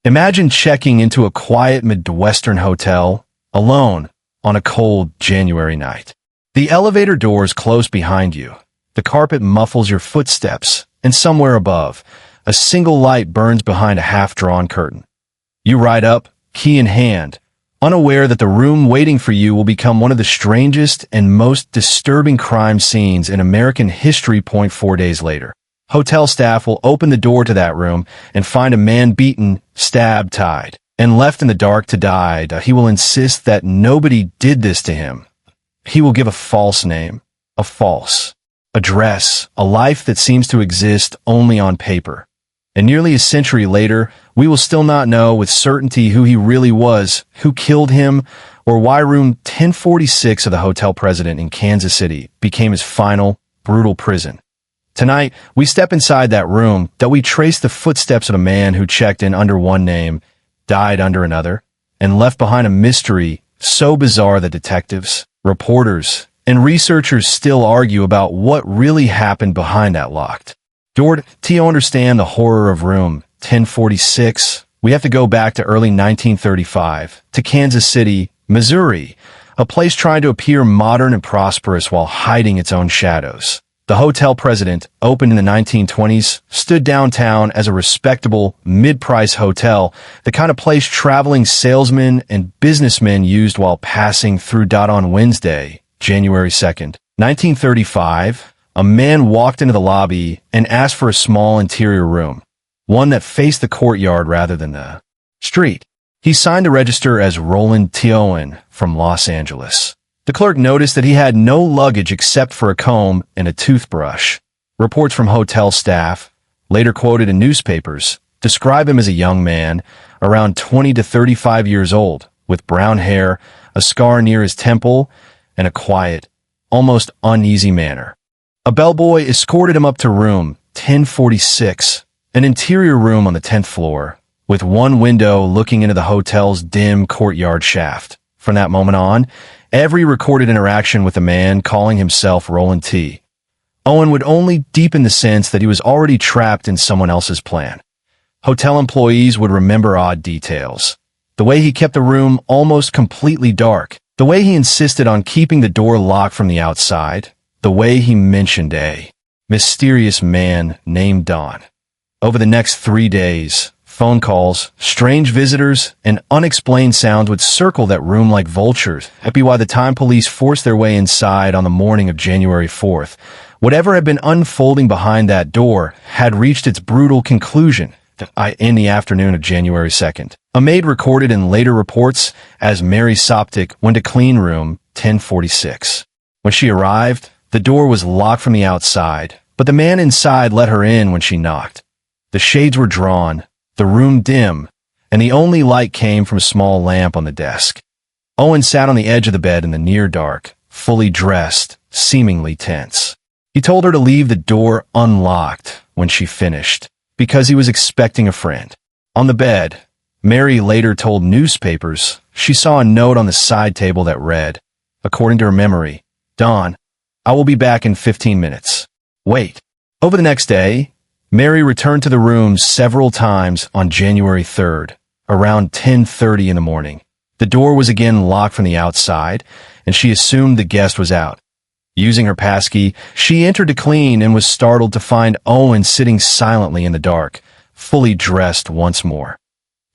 Imagine checking into a quiet Midwestern hotel, alone, on a cold January night. The elevator doors close behind you. The carpet muffles your footsteps, and somewhere above, a single light burns behind a half-drawn curtain. You ride up, key in hand, unaware that the room waiting for you will become one of the strangest and most disturbing crime scenes in American history. 4 days later, hotel staff will open the door to that room and find a man beaten, stabbed, tied, and left in the dark to die. He will insist that nobody did this to him. He will give a false name, a false address, a life that seems to exist only on paper. And nearly a century later, we will still not know with certainty who he really was, who killed him, or why room 1046 of the hotel president in Kansas City became his final, brutal prison. Tonight, we step inside that room, that we trace the footsteps of a man who checked in under one name, died under another, and left behind a mystery so bizarre that detectives, reporters, and researchers still argue about what really happened behind that locked door. To understand the horror of room 1046, we have to go back to early 1935, to Kansas City, Missouri, a place trying to appear modern and prosperous while hiding its own shadows. The hotel president, opened in the 1920s, stood downtown as a respectable, mid-price hotel, the kind of place traveling salesmen and businessmen used while passing through. On Wednesday, January 2nd, 1935, a man walked into the lobby and asked for a small interior room, one that faced the courtyard rather than the street. He signed to register as Roland T. Owen from Los Angeles. The clerk noticed that he had no luggage except for a comb and a toothbrush. Reports from hotel staff, later quoted in newspapers, describe him as a young man, around 20 to 35 years old, with brown hair, a scar near his temple, and a quiet, almost uneasy manner. A bellboy escorted him up to room 1046, an interior room on the 10th floor, with one window looking into the hotel's dim courtyard shaft. From that moment on, every recorded interaction with the man calling himself Roland T. Owen would only deepen the sense that he was already trapped in someone else's plan. Hotel employees would remember odd details. The way he kept the room almost completely dark, the way he insisted on keeping the door locked from the outside, the way he mentioned a mysterious man named Don. Over the next 3 days, phone calls, strange visitors, and unexplained sounds would circle that room like vultures. By the time police forced their way inside on the morning of January 4th, whatever had been unfolding behind that door had reached its brutal conclusion in the afternoon of January 2nd. A maid recorded in later reports as Mary Soptic went to clean room 1046. When she arrived, the door was locked from the outside, but the man inside let her in when she knocked. The shades were drawn, the room dim, and the only light came from a small lamp on the desk. Owen sat on the edge of the bed in the near dark, fully dressed, seemingly tense. He told her to leave the door unlocked when she finished, because he was expecting a friend. On the bed, Mary later told newspapers she saw a note on the side table that read, according to her memory, "Don, I will be back in 15 minutes. Wait." Over the next day, Mary returned to the room several times on January 3rd, around 10:30 in the morning. The door was again locked from the outside, and she assumed the guest was out. Using her passkey, she entered to clean and was startled to find Owen sitting silently in the dark, fully dressed once more.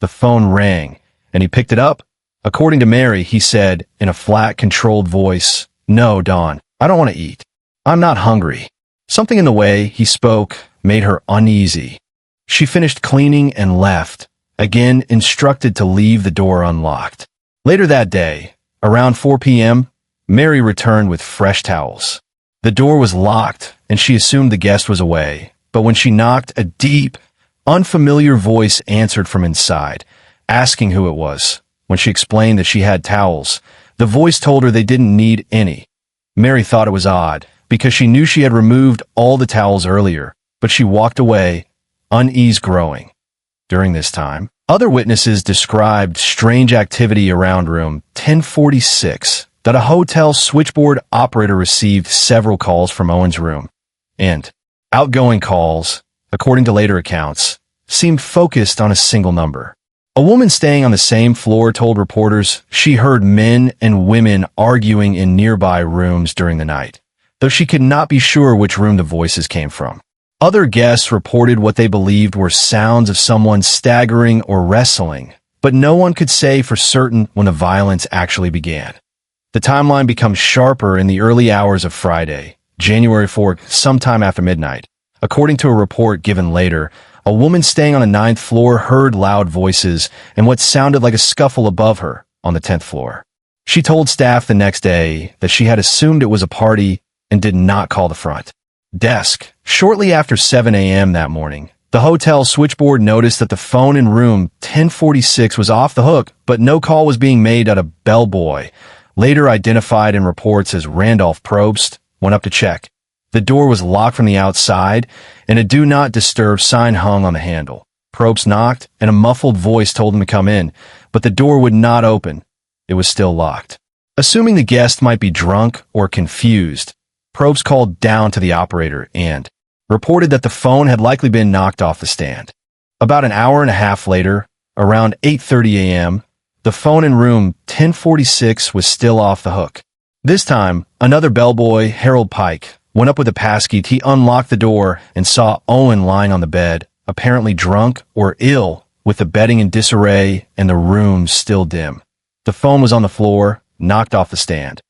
The phone rang, and he picked it up. According to Mary, he said, in a flat, controlled voice, "No, Dawn, I don't want to eat. I'm not hungry." Something in the way he spoke made her uneasy. She finished cleaning and left, again instructed to leave the door unlocked. Later that day, around 4 p.m., Mary returned with fresh towels. The door was locked, and she assumed the guest was away, but when she knocked, a deep, unfamiliar voice answered from inside, asking who it was. When she explained that she had towels, the voice told her they didn't need any. Mary thought it was odd, because she knew she had removed all the towels earlier, but she walked away, unease growing. During this time, other witnesses described strange activity around room 1046, that a hotel switchboard operator received several calls from Owen's room, and outgoing calls, according to later accounts, seemed focused on a single number. A woman staying on the same floor told reporters she heard men and women arguing in nearby rooms during the night, though she could not be sure which room the voices came from. Other guests reported what they believed were sounds of someone staggering or wrestling, but no one could say for certain when the violence actually began. The timeline becomes sharper in the early hours of Friday, January 4th, sometime after midnight. According to a report given later, a woman staying on the 9th floor heard loud voices and what sounded like a scuffle above her on the 10th floor. She told staff the next day that she had assumed it was a party and did not call the front desk. Shortly after 7 a.m. that morning, the hotel switchboard noticed that the phone in room 1046 was off the hook, but no call was being made at a bellboy, later identified in reports as Randolph Probst, went up to check. The door was locked from the outside, and a do not disturb sign hung on the handle. Probst knocked, and a muffled voice told him to come in, but the door would not open. It was still locked. Assuming the guest might be drunk or confused, Probst called down to the operator and reported that the phone had likely been knocked off the stand. About an hour and a half later, around 8:30 a.m., the phone in room 1046 was still off the hook. This time, another bellboy, Harold Pike, went up with a passkey. He unlocked the door and saw Owen lying on the bed, apparently drunk or ill, with the bedding in disarray and the room still dim. The phone was on the floor, knocked off the stand.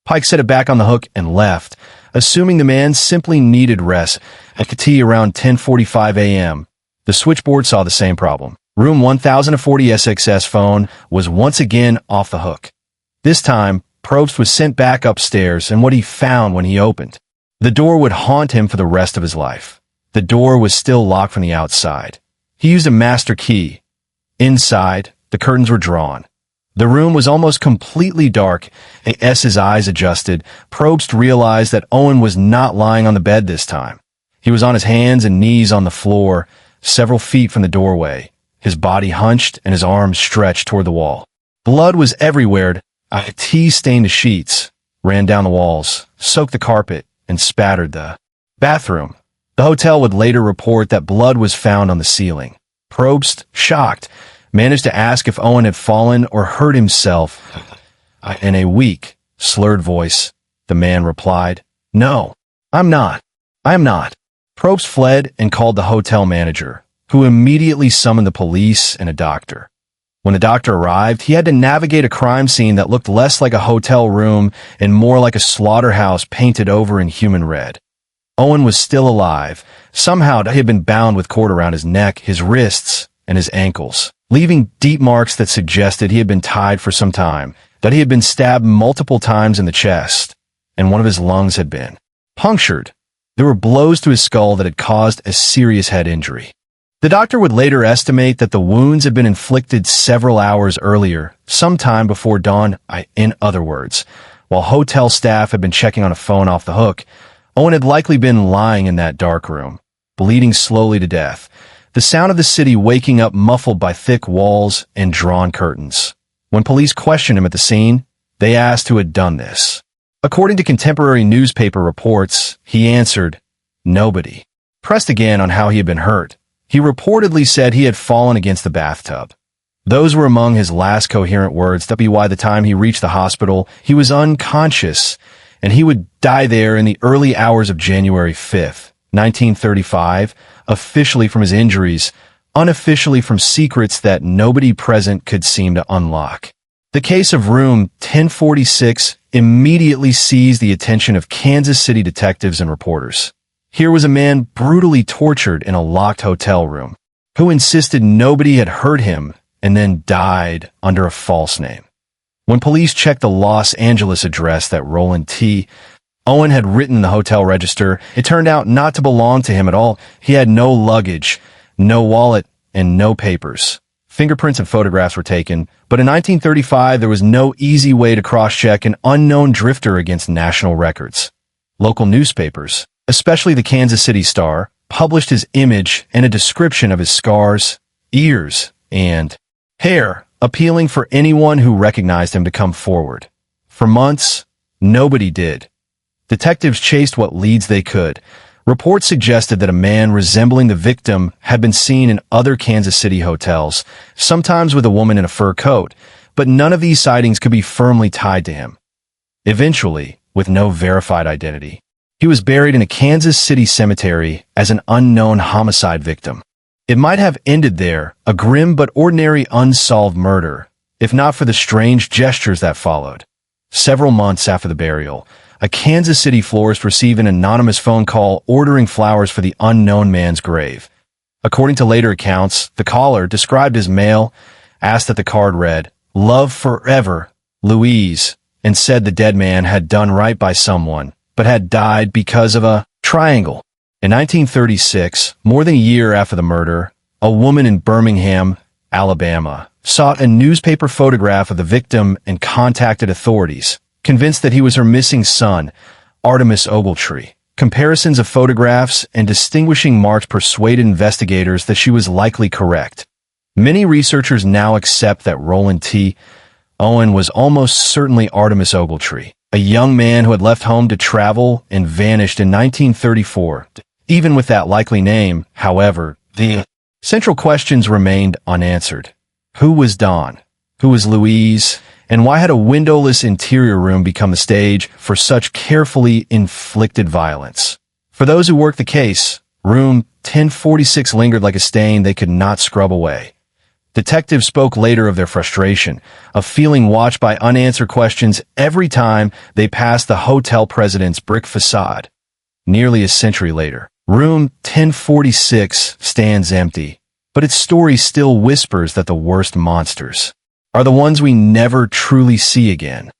Pike set it back on the hook and left, assuming the man simply needed rest. At the tea around 10:45 a.m., the switchboard saw the same problem. Room 1040 SXS phone was once again off the hook. This time, Probst was sent back upstairs, and what he found when he opened the door would haunt him for the rest of his life. The door was still locked from the outside. He used a master key. Inside, the curtains were drawn. The room was almost completely dark. As his eyes adjusted, Probst realized that Owen was not lying on the bed this time. He was on his hands and knees on the floor, several feet from the doorway, his body hunched and his arms stretched toward the wall. Blood was everywhere. A tea stained the sheets, ran down the walls, soaked the carpet, and spattered the bathroom. The hotel would later report that blood was found on the ceiling. Probst, shocked, managed to ask if Owen had fallen or hurt himself. In a weak, slurred voice, the man replied, "No, I'm not. I am not." Probst fled and called the hotel manager, who immediately summoned the police and a doctor. When the doctor arrived, he had to navigate a crime scene that looked less like a hotel room and more like a slaughterhouse painted over in human red. Owen was still alive. Somehow he had been bound with cord around his neck, his wrists, and his ankles, leaving deep marks that suggested he had been tied for some time, that he had been stabbed multiple times in the chest, and one of his lungs had been punctured. There were blows to his skull that had caused a serious head injury. The doctor would later estimate that the wounds had been inflicted several hours earlier, sometime before dawn. In other words, while hotel staff had been checking on a phone off the hook, Owen had likely been lying in that dark room, bleeding slowly to death, the sound of the city waking up muffled by thick walls and drawn curtains. When police questioned him at the scene, they asked who had done this. According to contemporary newspaper reports, he answered, "Nobody." Pressed again on how he had been hurt, he reportedly said he had fallen against the bathtub. Those were among his last coherent words. By the time he reached the hospital, he was unconscious, and he would die there in the early hours of January 5th, 1935, officially from his injuries, unofficially from secrets that nobody present could seem to unlock. The case of room 1046 immediately seized the attention of Kansas City detectives and reporters. Here was a man brutally tortured in a locked hotel room, who insisted nobody had hurt him and then died under a false name. When police checked the Los Angeles address that Roland T. Owen had written in the hotel register, it turned out not to belong to him at all. He had no luggage, no wallet, and no papers. Fingerprints and photographs were taken, but in 1935 there was no easy way to cross-check an unknown drifter against national records. Local newspapers, especially the Kansas City Star, published his image and a description of his scars, ears, and hair, appealing for anyone who recognized him to come forward. For months, nobody did. Detectives chased what leads they could, Reports suggested that a man resembling the victim had been seen in other Kansas City hotels, sometimes with a woman in a fur coat, but none of these sightings could be firmly tied to him. Eventually, with no verified identity, he was buried in a Kansas City cemetery as an unknown homicide victim. It might have ended there, a grim but ordinary unsolved murder, if not for the strange gestures that followed. Several months after the burial, a Kansas City florist received an anonymous phone call ordering flowers for the unknown man's grave. According to later accounts, the caller, described as male, asked that the card read, "Love forever, Louise," and said the dead man had done right by someone, but had died because of a triangle. In 1936, more than a year after the murder, a woman in Birmingham, Alabama, saw a newspaper photograph of the victim and contacted authorities, convinced that he was her missing son, Artemus Ogletree. Comparisons of photographs and distinguishing marks persuaded investigators that she was likely correct. Many researchers now accept that Roland T. Owen was almost certainly Artemus Ogletree, a young man who had left home to travel and vanished in 1934. Even with that likely name, however, the central questions remained unanswered. Who was Don? Who was Louise? And why had a windowless interior room become the stage for such carefully inflicted violence? For those who worked the case, room 1046 lingered like a stain they could not scrub away. Detectives spoke later of their frustration, of feeling watched by unanswered questions every time they passed the hotel president's brick facade. Nearly a century later, room 1046 stands empty, but its story still whispers that the worst monsters are the ones we never truly see again.